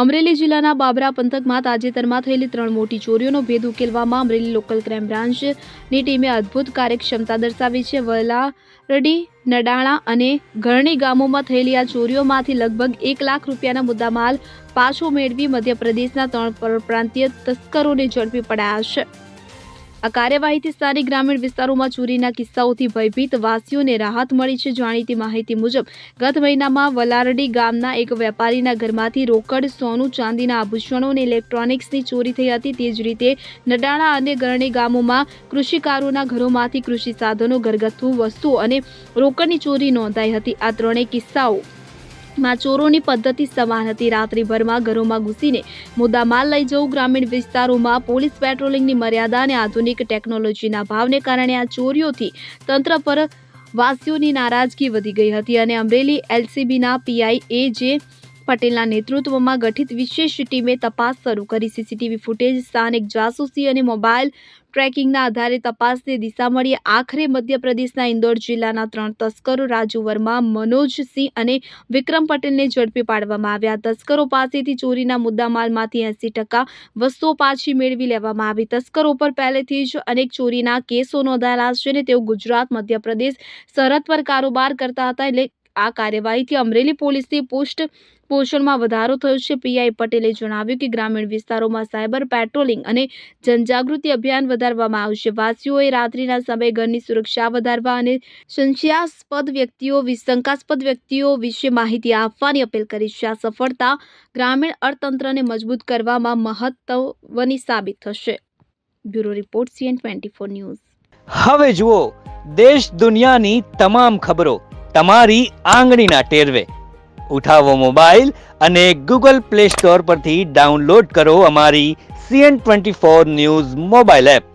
અમરેલી જિલ્લાના બાબરા પંથકમાં તાજેતરમાં થયેલી 3 મોટી ચોરીઓનો ભેદ ઉકેલવામાં અમરેલી લોકલ ક્રાઇમ બ્રાન્ચની ટીમે અદ્ભુત કાર્યક્ષમતા દર્શાવી છે. વલારડી, નડાળા અને ગરણી ગામોમાં થયેલી આ ચોરીઓમાંથી લગભગ 1 લાખ રૂપિયાના મુદ્દામાલ પાછો મેળવી મધ્યપ્રદેશના 3 પરપ્રાંતીય તસ્કરોને ઝડપી પડાયા છે. આ કાર્યવાહીથી સ્થાનિક ગ્રામીણ વિસ્તારોમાં ચોરીના કિસ્સાઓથી ભયભીત વાસીઓને રાહત મળી છે. જાણીતી માહિતી મુજબ ગત મહિનામાં વલારડી ગામના એક વેપારીના ઘરમાંથી રોકડ, સોનું, ચાંદીના આભૂષણો અને ઇલેક્ટ્રોનિક્સની ચોરી થઈ હતી. તે જ રીતે નડાળા અને ગરણી ગામોમાં કૃષિકારોના ઘરોમાંથી કૃષિ સાધનો, ઘરગથ્થુ વસ્તુઓ અને રોકડની ચોરી નોંધાઈ હતી. આ ત્રણેય કિસ્સાઓ માં ચોરોની પદ્ધતિ સમાન હતી. રાત્રિભરમાં ઘરોમાં ઘૂસીને મુદ્દામાલ લઈ જવું. ગ્રામીણ વિસ્તારોમાં પોલીસ પેટ્રોલિંગની મર્યાદા અને આધુનિક ટેકનોલોજીના અભાવને કારણે આ ચોરીઓથી તંત્ર પર વાસીઓની નારાજગી વધી ગઈ હતી અને અમરેલી એલસીબીના પીઆઈ એ.જે. પટેલના નેતૃત્વમાં ગઠિત વિશેષ ટીમે તપાસ શરૂ કરી. સીસીટીવી ફૂટેજ, સ્થાનિક જાસૂસી અને મોબાઈલ ટ્રેકિંગના આધારે તપાસને દિશા મળી. આખરે મધ્યપ્રદેશના ઇન્દોર જિલ્લાના 3 તસ્કરો રાજુ વર્મા, મનોજસિંહ અને વિક્રમ પટેલને ઝડપી પાડવામાં આવ્યા. તસ્કરો પાસેથી ચોરીના મુદ્દામાલમાંથી 80% વસ્તુઓ પાછી મેળવી લેવામાં આવી. તસ્કરો પર પહેલેથી જ અનેક ચોરીના કેસો નોંધાયેલા છે અને તેઓ ગુજરાત, મધ્યપ્રદેશ સરહદ પર કારોબાર કરતા હતા. એટલે આ કાર્યવાહીથી અમરેલી પોલીસની પોષણમાં વધારો થયો છે. પીઆઈ પટેલે જણાવ્યું કે ગ્રામીણ વિસ્તારોમાં સાયબર પેટ્રોલિંગ અને જનજાગૃતિ અભિયાન વધારવામાં આવશે. વાસીઓએ રાત્રિના સમયે ઘરની સુરક્ષા વધારવા અને શંકાસ્પદ વ્યક્તિઓ વિશે માહિતી આપવાની અપીલ કરી છે. આ સફળતા ગ્રામીણ અર્થતંત્રને મજબૂત કરવામાં મહત્વની સાબિત થશે. Bureau report, CN24 news. હવે જુઓ દેશ દુનિયાની તમામ ખબરો તમારી આંગળીના ટેરવે. ઉઠાવો મોબાઈલ અને ગૂગલ પ્લે સ્ટોર પરથી ડાઉનલોડ કરો અમારી CN24 ન્યૂઝ મોબાઈલ એપ.